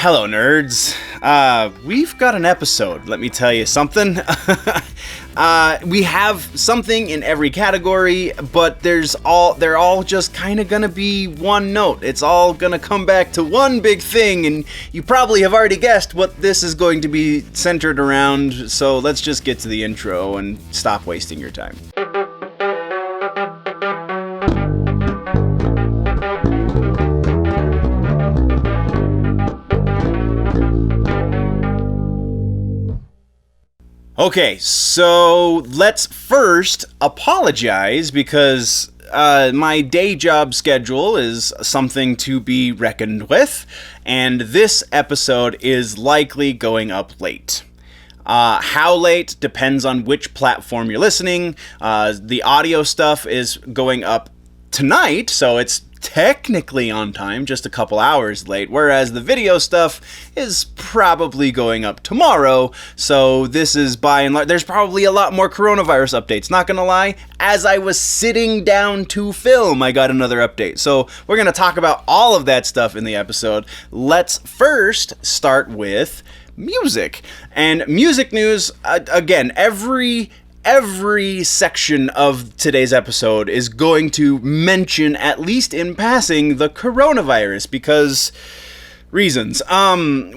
Hello, nerds. We've got an episode, let me tell you something. We have something in every category, but they're all just kind of gonna be one note. It's all gonna come back to one big thing, and you probably have already guessed what this is going to be centered around, so let's just get to the intro and stop wasting your time. Okay, so let's first apologize because my day job schedule is something to be reckoned with, and this episode is likely going up late. How late depends on which platform you're listening. The audio stuff is going up tonight, so it's technically on time, just a couple hours late, whereas the video stuff is probably going up tomorrow, so this is by and large, there's probably a lot more coronavirus updates, not gonna lie. As I was sitting down to film, I got another update, so we're gonna talk about all of that stuff in the episode. Let's first start with music, and music news, again, every section of today's episode is going to mention, at least in passing, the coronavirus because reasons.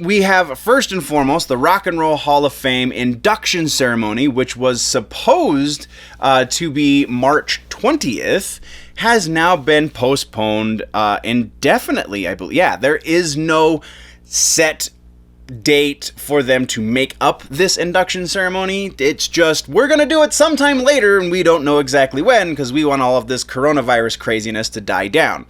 We have first and foremost the Rock and Roll Hall of Fame induction ceremony, which was supposed to be March 20th, has now been postponed indefinitely, I believe. Yeah, there is no set date for them to make up this induction ceremony. It's just, we're gonna do it sometime later, and we don't know exactly when, because we want all of this coronavirus craziness to die down.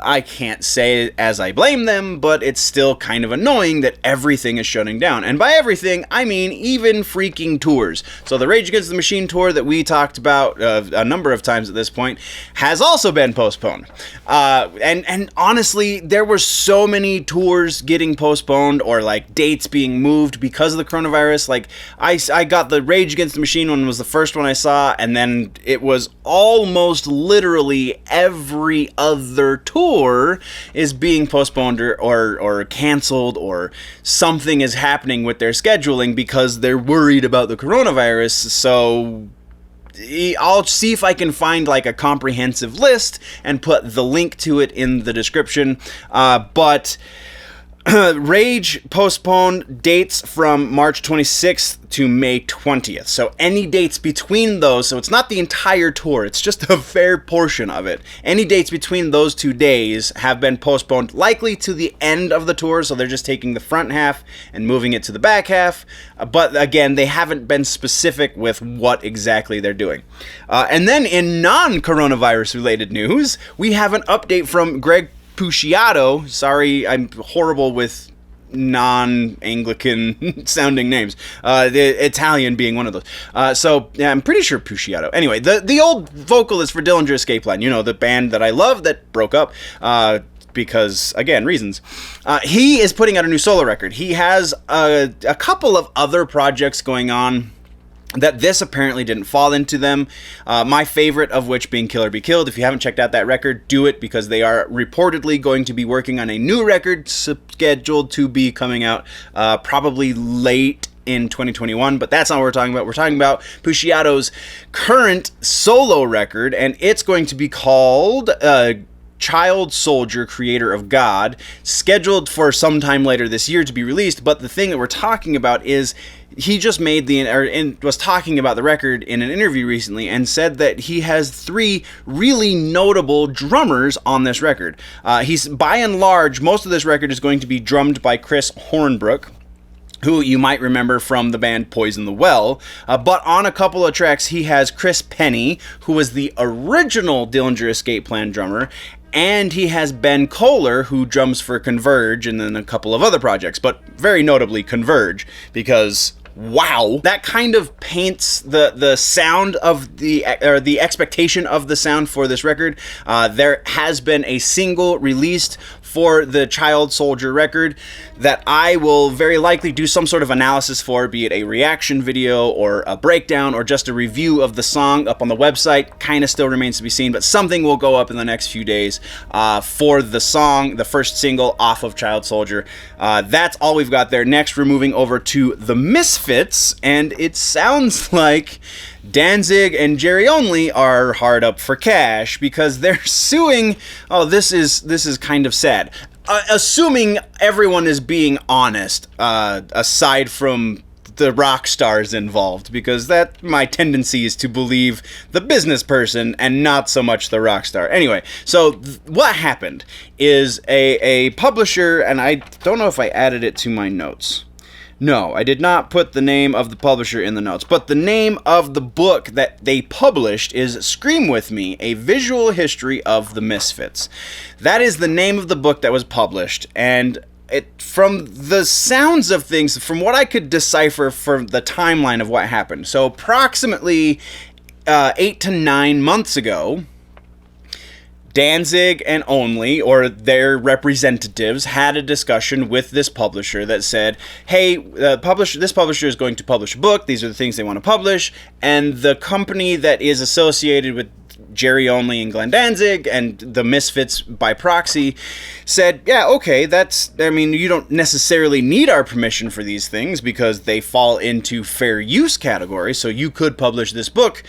I can't say as I blame them, but it's still kind of annoying that everything is shutting down. And by everything, I mean even freaking tours. So the Rage Against the Machine tour that we talked about a number of times at this point has also been postponed. And honestly, there were so many tours getting postponed or like dates being moved because of the coronavirus. Like I got the Rage Against the Machine one was the first one I saw, and then it was almost literally every other tour is being postponed or canceled, or something is happening with their scheduling because they're worried about the coronavirus. So I'll see if I can find like a comprehensive list and put the link to it in the description. But Rage postponed dates from March 26th to May 20th. So any dates between those, so it's not the entire tour, it's just a fair portion of it. Any dates between those 2 days have been postponed, likely to the end of the tour, so they're just taking the front half and moving it to the back half. But again, they haven't been specific with what exactly they're doing. And then in non-coronavirus related news, we have an update from Greg Pusciato. Sorry, I'm horrible with non-Anglican sounding names. The Italian being one of those. So yeah, I'm pretty sure Pusciato. Anyway, the old vocalist for Dillinger Escape Plan, you know, the band that I love that broke up because, again, reasons. He is putting out a new solo record. He has a couple of other projects going on that this apparently didn't fall into them. My favorite of which being Killer Be Killed. If you haven't checked out that record, do it, because they are reportedly going to be working on a new record scheduled to be coming out probably late in 2021, but that's not what we're talking about. We're talking about Pusciato's current solo record, and it's going to be called Child Soldier, Creator of God, scheduled for sometime later this year to be released. But the thing that we're talking about is he just was talking about the record in an interview recently and said that he has 3 really notable drummers on this record. He's, by and large, most of this record is going to be drummed by Chris Hornbrook, who you might remember from the band Poison the Well, but on a couple of tracks he has Chris Pennie, who was the original Dillinger Escape Plan drummer, and he has Ben Koller, who drums for Converge and then a couple of other projects, but very notably Converge, because wow. That kind of paints the sound of the expectation of the sound for this record. There has been a single released for the Child Soldier record that I will very likely do some sort of analysis for, be it a reaction video or a breakdown or just a review of the song up on the website. Kind of still remains to be seen, but something will go up in the next few days for the song, the first single off of Child Soldier. That's all we've got there. Next, we're moving over to the Misfits, and it sounds like Danzig and Jerry Only are hard up for cash because they're suing. Oh, this is kind of sad. Assuming everyone is being honest, aside from the rock stars involved, because that my tendency is to believe the business person and not so much the rock star. Anyway, so what happened is a publisher, and I don't know if I added it to my notes. No, I did not put the name of the publisher in the notes, but the name of the book that they published is Scream With Me, A Visual History of the Misfits. That is the name of the book that was published, and from the sounds of things, from what I could decipher from the timeline of what happened, so approximately 8 to 9 months ago, Danzig and Only, or their representatives, had a discussion with this publisher that said, hey, this publisher is going to publish a book, these are the things they want to publish, and the company that is associated with Jerry Only and Glenn Danzig and the Misfits by proxy said, yeah, okay, you don't necessarily need our permission for these things because they fall into fair use category, so you could publish this book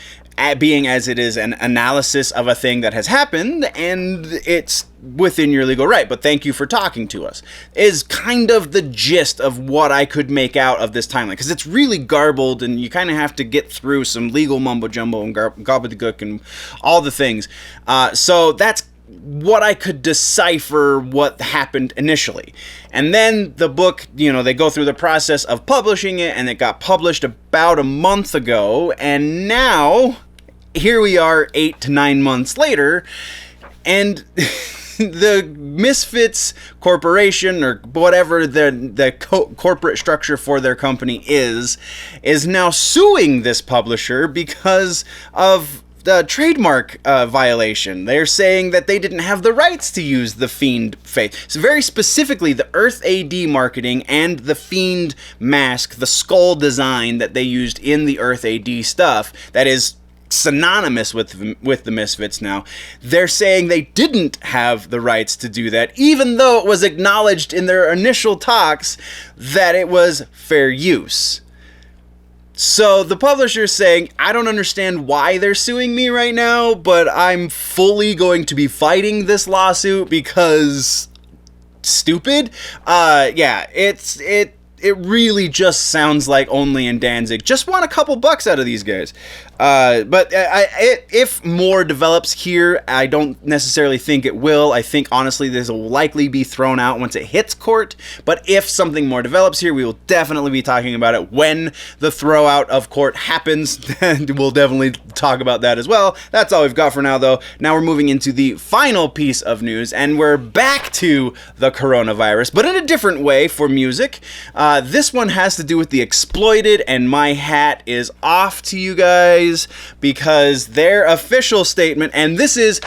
being as it is an analysis of a thing that has happened, and it's within your legal right, but thank you for talking to us, is kind of the gist of what I could make out of this timeline, because it's really garbled, and you kind of have to get through some legal mumbo-jumbo and gobbledygook and all the things. So that's what I could decipher what happened initially. And then the book, they go through the process of publishing it, and it got published about a month ago, and now here we are 8 to 9 months later, and the Misfits Corporation, or whatever the corporate structure for their company is now suing this publisher because of the trademark violation. They're saying that they didn't have the rights to use the Fiend face. So very specifically, the Earth AD marketing and the Fiend mask, the skull design that they used in the Earth AD stuff, that is synonymous with the Misfits now. They're saying they didn't have the rights to do that, even though it was acknowledged in their initial talks that it was fair use. So the publisher's saying, I don't understand why they're suing me right now, but I'm fully going to be fighting this lawsuit because stupid. It really just sounds like Only and Danzig just want a couple bucks out of these guys. But if more develops here, I don't necessarily think it will. I think, honestly, this will likely be thrown out once it hits court. But if something more develops here, we will definitely be talking about it when the throw out of court happens. And we'll definitely talk about that as well. That's all we've got for now, though. Now we're moving into the final piece of news, and we're back to the coronavirus, but in a different way for music. This one has to do with the Exploited, and my hat is off to you guys because their official statement, and this is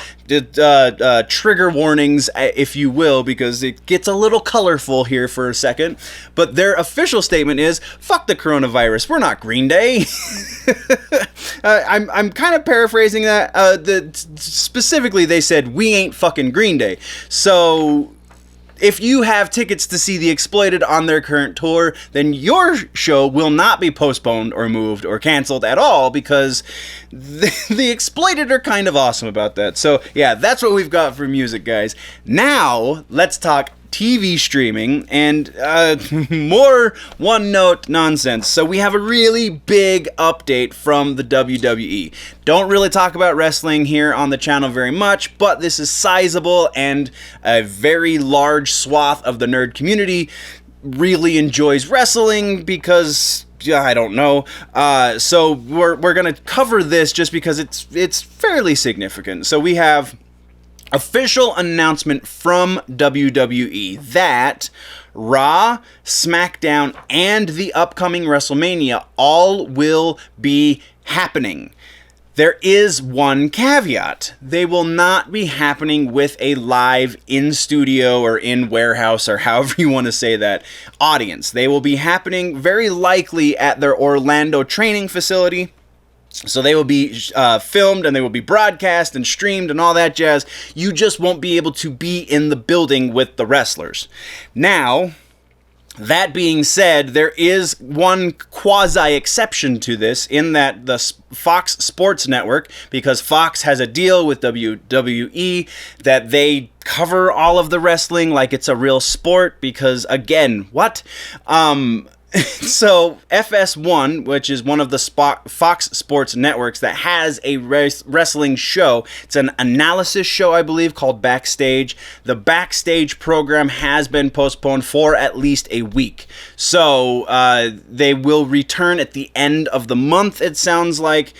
trigger warnings, if you will, because it gets a little colorful here for a second, but their official statement is, fuck the coronavirus, we're not Green Day. I'm kind of paraphrasing that. Specifically, they said, we ain't fucking Green Day. So if you have tickets to see The Exploited on their current tour, then your show will not be postponed or moved or canceled at all, because the Exploited are kind of awesome about that. So yeah, that's what we've got for music, guys. Now, let's talk TV streaming and more one-note nonsense. So we have a really big update from the WWE. Don't really talk about wrestling here on the channel very much, but this is sizable, and a very large swath of the nerd community really enjoys wrestling because I don't know. So we're gonna cover this just because it's fairly significant. So we have official announcement from WWE that Raw, SmackDown, and the upcoming WrestleMania all will be happening. There is one caveat. They will not be happening with a live in-studio or in-warehouse or however you want to say that audience. They will be happening very likely at their Orlando training facility. So they will be filmed and they will be broadcast and streamed and all that jazz. You just won't be able to be in the building with the wrestlers. Now, that being said, there is one quasi-exception to this in that the Fox Sports Network, because Fox has a deal with WWE that they cover all of the wrestling like it's a real sport because, again, what? So FS1, which is one of the Fox Sports networks that has a wrestling show, it's an analysis show, I believe, called Backstage. The Backstage program has been postponed for at least a week. So they will return at the end of the month, it sounds like,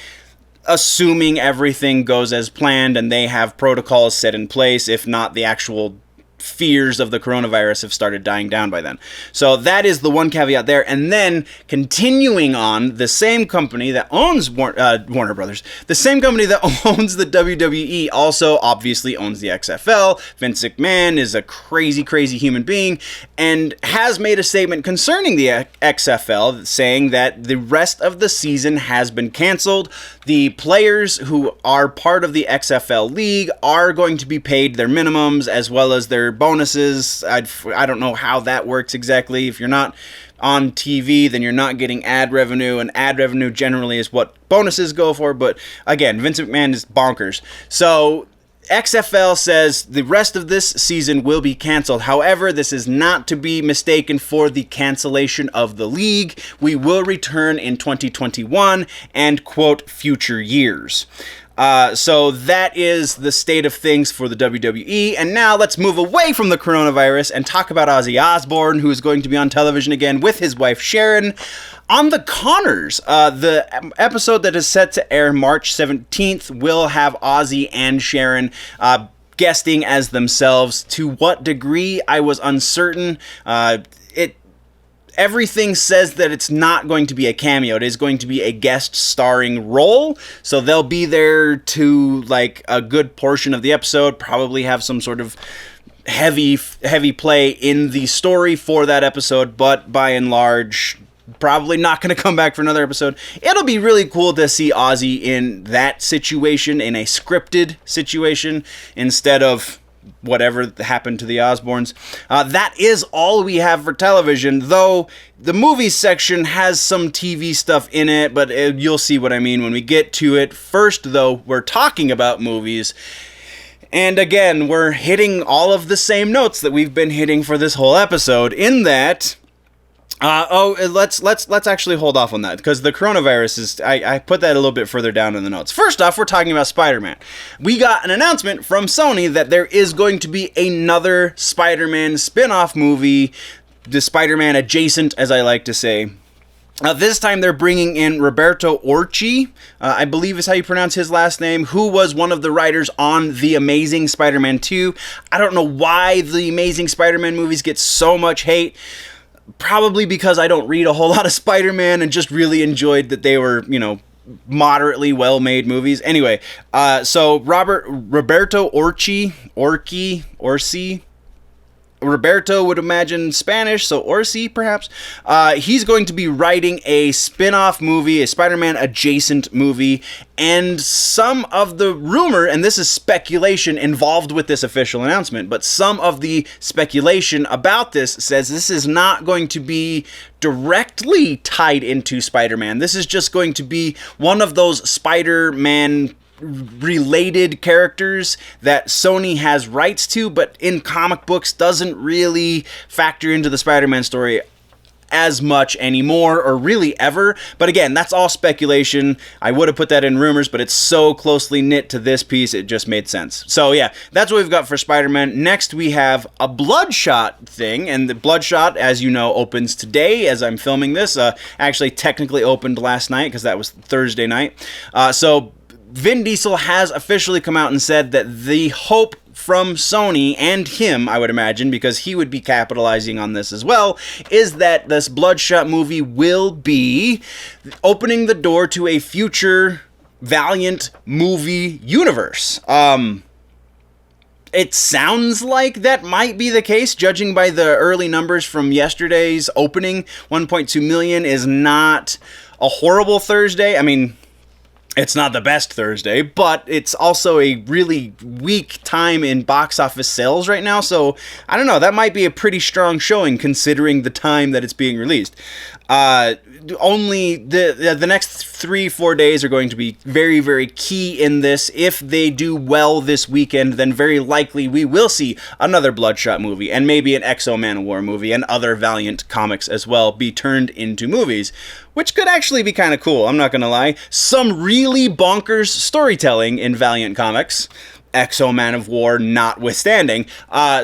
assuming everything goes as planned and they have protocols set in place, if not the actual fears of the coronavirus have started dying down by then. So that is the one caveat there. And then continuing on, the same company that owns Warner Brothers, the same company that owns the WWE also obviously owns the XFL. Vince McMahon is a crazy, crazy human being and has made a statement concerning the XFL saying that the rest of the season has been canceled. The players who are part of the XFL league are going to be paid their minimums as well as their bonuses. I don't know how that works exactly. If you're not on TV, then you're not getting ad revenue, and ad revenue generally is what bonuses go for. But again, Vince McMahon is bonkers. So XFL says the rest of this season will be canceled. However, this is not to be mistaken for the cancellation of the league. We will return in 2021 and, quote, future years. So that is the state of things for the WWE. And now let's move away from the coronavirus and talk about Ozzy Osbourne, who is going to be on television again with his wife Sharon on the Connors. The episode that is set to air March 17th will have Ozzy and Sharon guesting as themselves. To what degree, I was uncertain. Everything says that it's not going to be a cameo. It is going to be a guest starring role. So they'll be there to like a good portion of the episode, probably have some sort of heavy play in the story for that episode, but by and large, probably not going to come back for another episode. It'll be really cool to see Ozzy in that situation, in a scripted situation, instead of whatever happened to the Osbournes. That is all we have for television, though the movies section has some TV stuff in it, but you'll see what I mean when we get to it. First, though, we're talking about movies. And again, we're hitting all of the same notes that we've been hitting for this whole episode, in that let's actually hold off on that, because the coronavirus is, I put that a little bit further down in the notes. First off, we're talking about Spider-Man. We got an announcement from Sony that there is going to be another Spider-Man spin-off movie, the Spider-Man adjacent, as I like to say. This time they're bringing in Roberto Orci, I believe is how you pronounce his last name, who was one of the writers on The Amazing Spider-Man 2. I don't know why the Amazing Spider-Man movies get so much hate. Probably because I don't read a whole lot of Spider-Man and just really enjoyed that they were, moderately well-made movies. Anyway, so Roberto Orci, Roberto would imagine Spanish, so Orci perhaps. He's going to be writing a spin-off movie, a Spider-Man adjacent movie, and some of the rumor, and this is speculation involved with this official announcement, but some of the speculation about this says this is not going to be directly tied into Spider-Man. This is just going to be one of those Spider-Man related characters that Sony has rights to, but in comic books doesn't really factor into the Spider-Man story as much anymore, or really ever. But again, that's all speculation. I would have put that in rumors, but it's so closely knit to this piece, it just made sense. So yeah, that's what we've got for Spider-Man. Next, we have a Bloodshot thing, and the Bloodshot, as you know, opens today as I'm filming this. Actually, technically opened last night, because that was Thursday night. So Vin Diesel has officially come out and said that the hope from Sony and him, I would imagine, because he would be capitalizing on this as well, is that this Bloodshot movie will be opening the door to a future Valiant movie universe. It sounds like that might be the case, judging by the early numbers from yesterday's opening. 1.2 million is not a horrible Thursday. I mean, it's not the best Thursday, but it's also a really weak time in box office sales right now. So, I don't know, that might be a pretty strong showing considering the time that it's being released. Only the next 3-4 days are going to be very, very key in this. If they do well this weekend, then very likely we will see another Bloodshot movie and maybe an X-O Manowar movie and other Valiant comics as well be turned into movies, which could actually be kind of cool, I'm not going to lie. Some really bonkers storytelling in Valiant comics, X-O Manowar notwithstanding.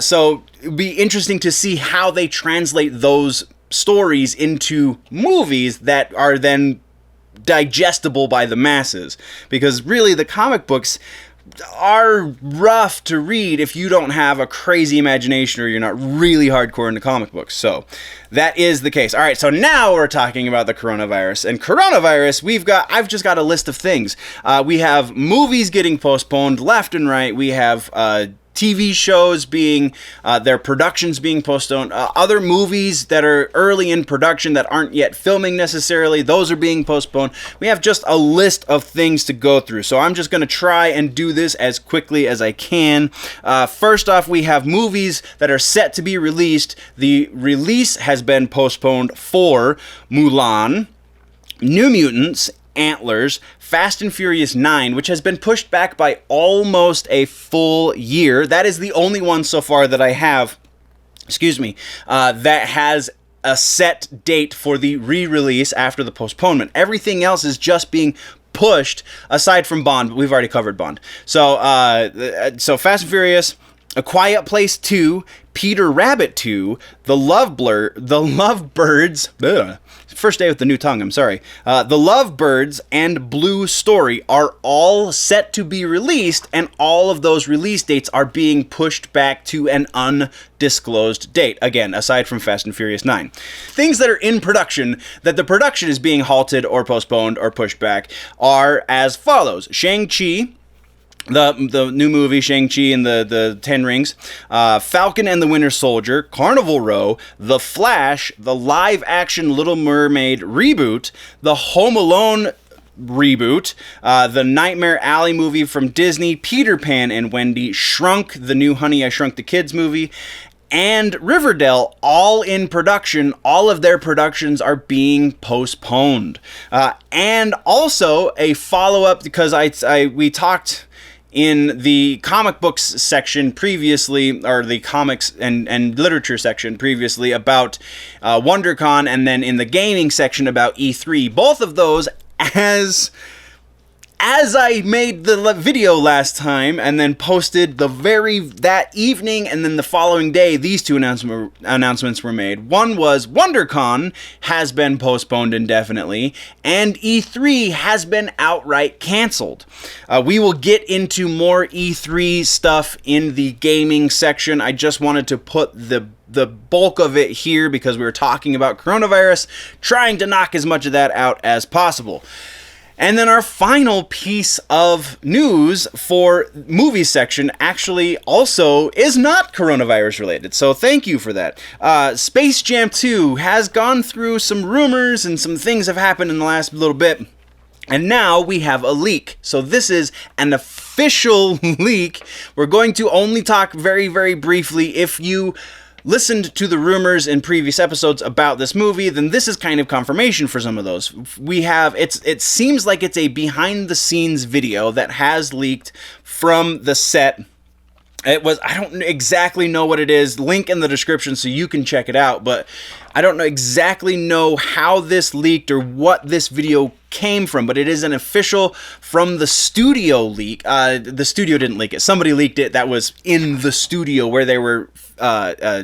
So it'd be interesting to see how they translate those stories into movies that are then digestible by the masses, because really the comic books are rough to read if you don't have a crazy imagination or you're not really hardcore into comic books. So that is the case. All right, so now we're talking about the coronavirus. And coronavirus, I've just got a list of things. We have movies getting postponed left and right. We have TV shows being, their productions being postponed, other movies that are early in production that aren't yet filming necessarily, those are being postponed. We have just a list of things to go through, so I'm just going to try and do this as quickly as I can. First off, we have movies that are set to be released. The release has been postponed for Mulan, New Mutants, Antlers, Fast and Furious 9, which has been pushed back by almost a full year. That is the only one so far that I have, that has a set date for the re-release after the postponement. Everything else is just being pushed, aside from Bond, but we've already covered Bond. So Fast and Furious, A Quiet Place 2, Peter Rabbit 2, The Lovebirds, first day with the new tongue, I'm sorry. The Lovebirds and Blue Story are all set to be released, and all of those release dates are being pushed back to an undisclosed date. Again, aside from Fast and Furious 9. Things that are in production, that the production is being halted or postponed or pushed back, are as follows. Shang-Chi, the new movie Shang-Chi and the Ten Rings, Falcon and the Winter Soldier, Carnival Row, The Flash, the live-action Little Mermaid reboot, the Home Alone reboot, the Nightmare Alley movie from Disney, Peter Pan and Wendy, Shrunk, the new Honey, I Shrunk the Kids movie, and Riverdale, all in production. All of their productions are being postponed. And also a follow-up, because we talked in the comic books section previously, or the comics and literature section previously, about WonderCon, and then in the gaming section about E3. Both of those, as I made the video last time and then posted that evening, and then the following day, these two announcements were made. One was WonderCon has been postponed indefinitely, and E3 has been outright canceled. We will get into more E3 stuff in the gaming section. I just wanted to put the bulk of it here because we were talking about coronavirus, trying to knock as much of that out as possible. And then our final piece of news for movie section actually also is not coronavirus related, so thank you for that. Space Jam 2 has gone through some rumors, and some things have happened in the last little bit, and now we have a leak. So this is an official leak. We're going to only talk very, very briefly. If you listened to the rumors in previous episodes about this movie, then this is kind of confirmation for some of those. It seems like it's a behind the scenes video that has leaked from the set. I don't exactly know what it is. Link in the description so you can check it out, but I don't exactly know how this leaked or what this video came from, but it is an official from the studio leak. The studio didn't leak it. Somebody leaked it that was in the studio where they were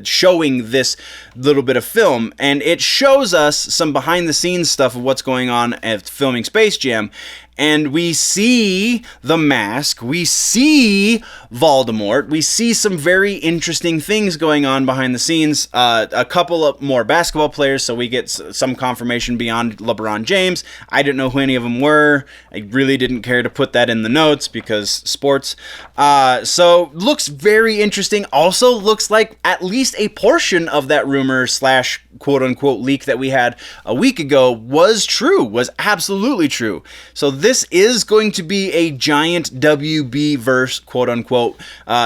showing this little bit of film, and it shows us some behind the scenes stuff of what's going on at filming Space Jam. and we see the mask, we see Voldemort, we see some very interesting things going on behind the scenes. A couple of more basketball players, so we get some confirmation beyond LeBron James. I didn't know who any of them were. I really didn't care to put that in the notes because sports. So looks very interesting. Also looks like at least a portion of that rumor slash quote unquote leak that we had a week ago was true, was absolutely true. So this is going to be a giant WB verse quote unquote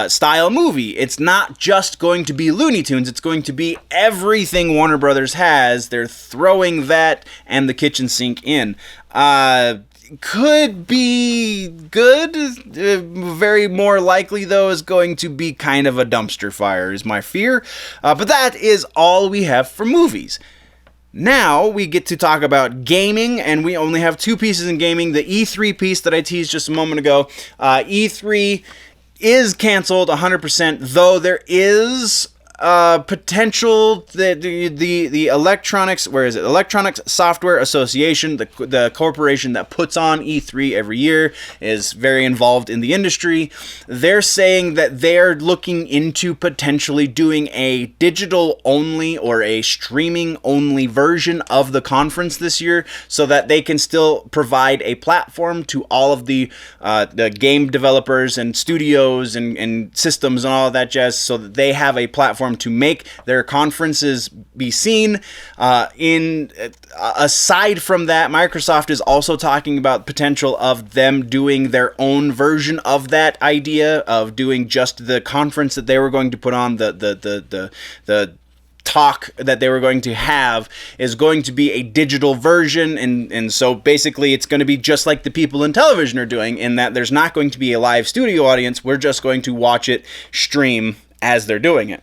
style movie. It's not just going to be Looney Tunes, it's going to be everything Warner Brothers has. They're throwing that and the kitchen sink in. Could be good. Very more likely, though, is going to be kind of a dumpster fire, is my fear. But that is all we have for movies. Now we get to talk about gaming, and we only have two pieces in gaming. The E3 piece that I teased just a moment ago. E3 is canceled 100%, though there is potential that the electronics, where is it? Electronics Software Association, the corporation that puts on E3 every year, is very involved in the industry. They're saying that they're looking into potentially doing a digital only or a streaming only version of the conference this year, so that they can still provide a platform to all of the game developers and studios and systems and all of that jazz, so that they have a platform to make their conferences be seen. Aside from that, Microsoft is also talking about potential of them doing their own version of that idea of doing just the conference that they were going to put on, the talk that they were going to have is going to be a digital version, and so basically it's going to be just like the people in television are doing, in that there's not going to be a live studio audience. We're just going to watch it stream as they're doing it.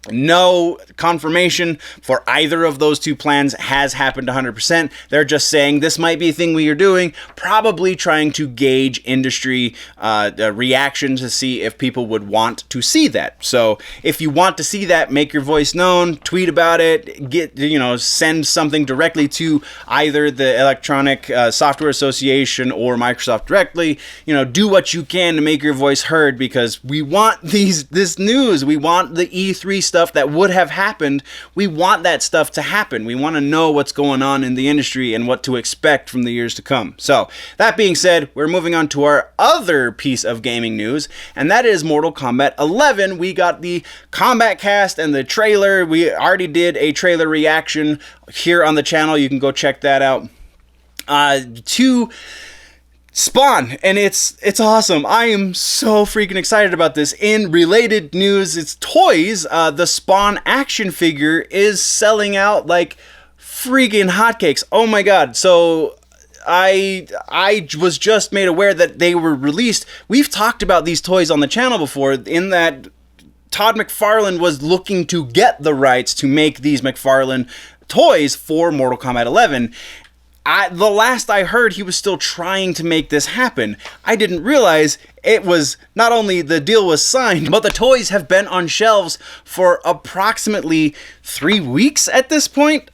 No confirmation for either of those two plans has happened 100%. They're just saying this might be a thing we are doing, probably trying to gauge industry reaction to see if people would want to see that. So if you want to see that, make your voice known, tweet about it, send something directly to either the Electronic Software Association or Microsoft directly. Do what you can to make your voice heard, because we want this news. We want the E3 stuff that would have happened. We want that stuff to happen. We want to know what's going on in the industry and what to expect from the years to come. So that being said, we're moving on to our other piece of gaming news, and that is Mortal Kombat 11. We got the combat cast and the trailer. We already did a trailer reaction here on the channel. You can go check that out. To Spawn, and it's awesome. I am so freaking excited about this. In related news, it's toys. The Spawn action figure is selling out like freaking hotcakes. Oh my god. So I was just made aware that they were released. We've talked about these toys on the channel before, in that Todd McFarlane was looking to get the rights to make these McFarlane toys for Mortal Kombat 11. The last I heard, he was still trying to make this happen. I didn't realize it was not only the deal was signed, but the toys have been on shelves for approximately 3 weeks at this point.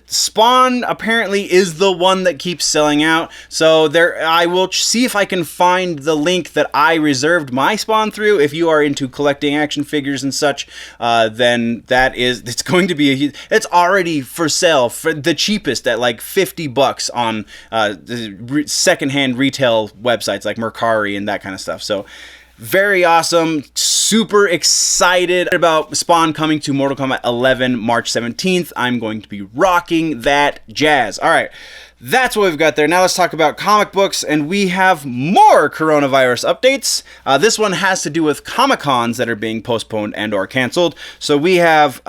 Spawn apparently is the one that keeps selling out. So I will see if I can find the link that I reserved my Spawn through. If you are into collecting action figures and such, then it's going to be it's already for sale for the cheapest at like $50 on the secondhand retail websites like Mercari and that kind of stuff. So very awesome. Super excited about Spawn coming to Mortal Kombat 11 March 17th. I'm going to be rocking that jazz. All right. That's what we've got there. Now let's talk about comic books, and we have more coronavirus updates. This one has to do with Comic-Cons that are being postponed and or canceled. So we have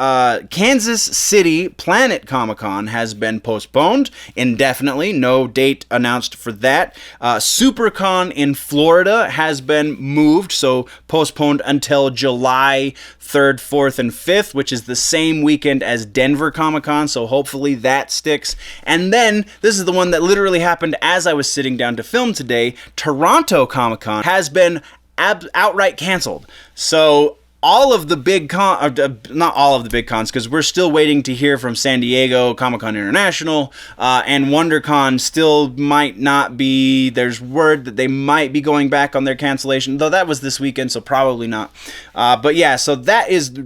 Kansas City Planet Comic-Con has been postponed indefinitely. No date announced for that. SuperCon in Florida has been moved, so postponed until July 3rd, 4th, and 5th, which is the same weekend as Denver Comic-Con, so hopefully that sticks. And then, this is the one that literally happened as I was sitting down to film today, Toronto Comic-Con has been outright canceled. So all of the big not all of the big cons, because we're still waiting to hear from San Diego Comic-Con International, and WonderCon still might not be. There's word that they might be going back on their cancellation, though that was this weekend, so probably not. But yeah, so that is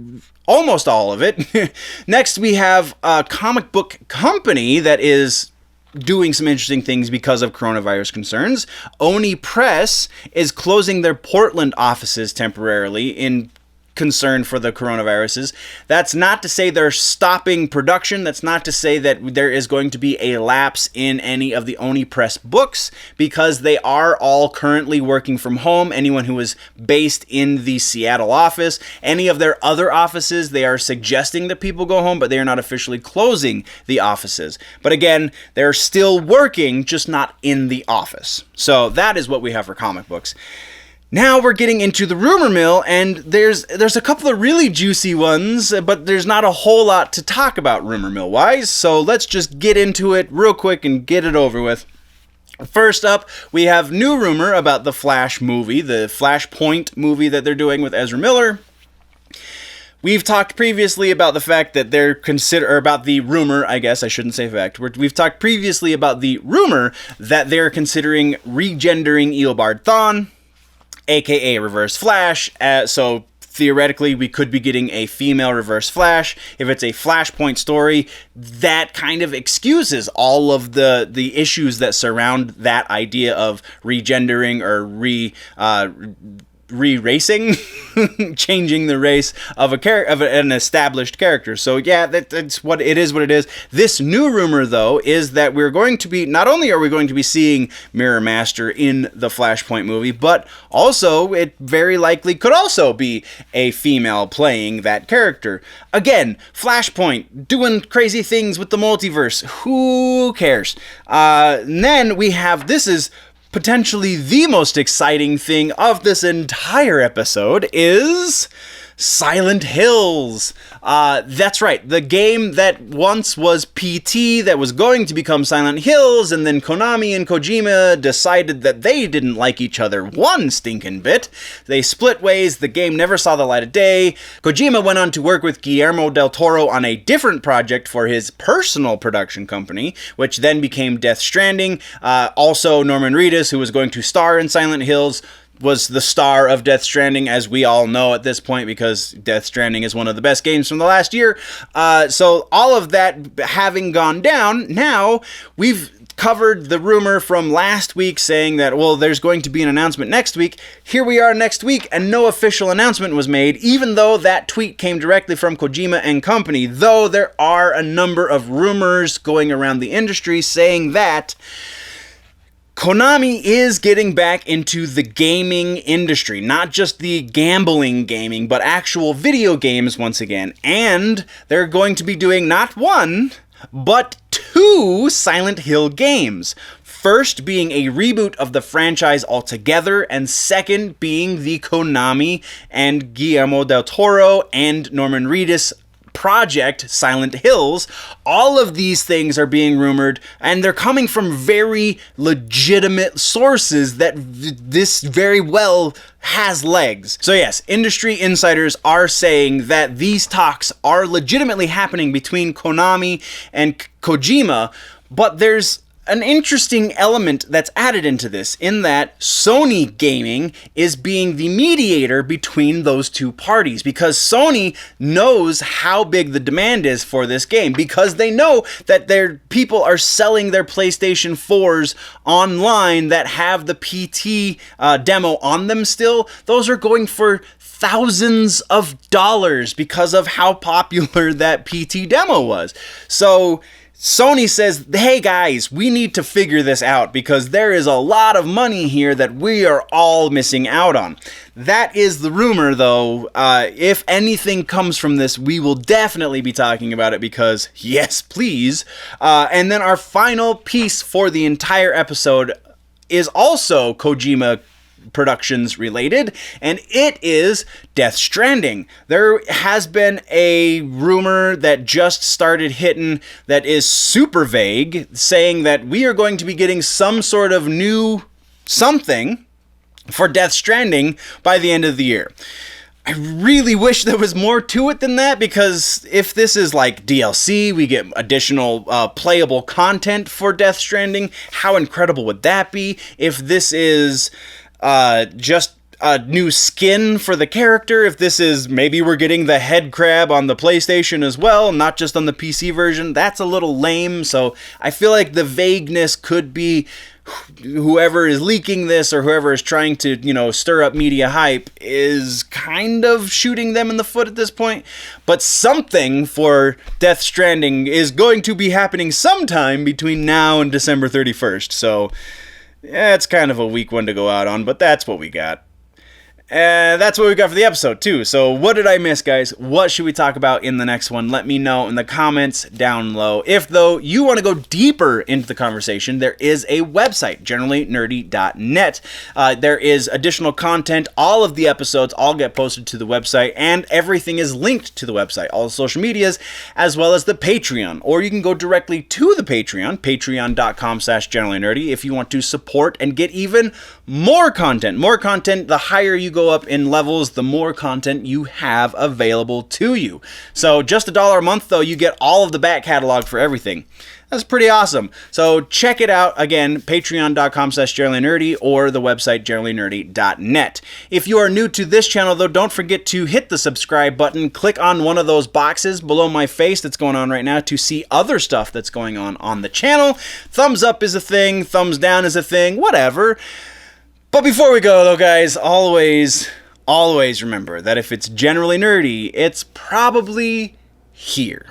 almost all of it. Next, we have a comic book company that is doing some interesting things because of coronavirus concerns. Oni Press is closing their Portland offices temporarily in concern for the coronaviruses. That's not to say they're stopping production. That's not to say that there is going to be a lapse in any of the Oni Press books, because they are all currently working from home. Anyone who is based in the Seattle office, any of their other offices, they are suggesting that people go home, but they are not officially closing the offices. But again, they're still working, just not in the office. So that is what we have for comic books. Now we're getting into the rumor mill, and there's a couple of really juicy ones, but there's not a whole lot to talk about rumor mill wise, so let's just get into it real quick and get it over with. First up, we have new rumor about the Flash movie, the Flashpoint movie that they're doing with Ezra Miller. We've talked previously about the fact that they're about the rumor, I guess I shouldn't say fact. We've talked previously about the rumor that they're considering regendering Eobard Thawne, aka Reverse Flash, so theoretically we could be getting a female Reverse Flash. If it's a Flashpoint story, that kind of excuses all of the issues that surround that idea of regendering or re-racing, changing the race of an established character. So yeah, that's what it is. This new rumor, though, is that we're going to be, not only are we going to be seeing Mirror Master in the Flashpoint movie, but also it very likely could also be a female playing that character. Again, Flashpoint doing crazy things with the multiverse. Who cares? And then we have, this is potentially the most exciting thing of this entire episode, is Silent Hills. That's right, the game that once was PT that was going to become Silent Hills, and then Konami and Kojima decided that they didn't like each other one stinking bit. They split ways, the game never saw the light of day. Kojima went on to work with Guillermo del Toro on a different project for his personal production company, which then became Death Stranding. Also, Norman Reedus, who was going to star in Silent Hills, was the star of Death Stranding, as we all know at this point, because Death Stranding is one of the best games from the last year. So all of that having gone down, now we've covered the rumor from last week saying that, well, there's going to be an announcement next week. Here we are next week, and no official announcement was made, even though that tweet came directly from Kojima and company, though there are a number of rumors going around the industry saying that Konami is getting back into the gaming industry, not just the gambling gaming, but actual video games once again. And they're going to be doing not one, but two Silent Hill games. First being a reboot of the franchise altogether, and second being the Konami and Guillermo del Toro and Norman Reedus project, Silent Hills. All of these things are being rumored, and they're coming from very legitimate sources that this very well has legs. So yes, industry insiders are saying that these talks are legitimately happening between Konami and Kojima, but there's an interesting element that's added into this, in that Sony Gaming is being the mediator between those two parties, because Sony knows how big the demand is for this game, because they know that their people are selling their PlayStation 4s online that have the PT demo on them still. Those are going for thousands of dollars because of how popular that PT demo was. So Sony says, hey guys, we need to figure this out because there is a lot of money here that we are all missing out on. That is the rumor, though. If anything comes from this, we will definitely be talking about it because, yes, please. And then our final piece for the entire episode is also Kojima Productions related, and it is Death Stranding. There has been a rumor that just started hitting that is super vague, saying that we are going to be getting some sort of new something for Death Stranding by the end of the year. I really wish there was more to it than that, because if this is like DLC, we get additional playable content for Death Stranding. How incredible would that be? If this is just a new skin for the character, if this is, maybe we're getting the head crab on the PlayStation as well, not just on the PC version, that's a little lame. So I feel like the vagueness could be whoever is leaking this or whoever is trying to, stir up media hype is kind of shooting them in the foot at this point. But something for Death Stranding is going to be happening sometime between now and December 31st. So, yeah, it's kind of a weak one to go out on, but that's what we got. And that's what we got for the episode, too. So what did I miss, guys? What should we talk about in the next one? Let me know in the comments down below. If, though, you want to go deeper into the conversation, there is a website, generallynerdy.net. There is additional content. All of the episodes all get posted to the website, and everything is linked to the website, all the social medias, as well as the Patreon. Or you can go directly to the Patreon, patreon.com/generallynerdy, if you want to support and get even more content. More content, the higher you go up in levels, the more content you have available to you. So just $1 a month, though, you get all of the back catalog for everything. That's pretty awesome. So check it out. Again, patreon.com/generallynerdy or the website generallynerdy.net. If you are new to this channel, though, don't forget to hit the subscribe button. Click on one of those boxes below my face that's going on right now to see other stuff that's going on the channel. Thumbs up is a thing. Thumbs down is a thing. Whatever. But before we go, though, guys, always remember that if it's generally nerdy, it's probably here.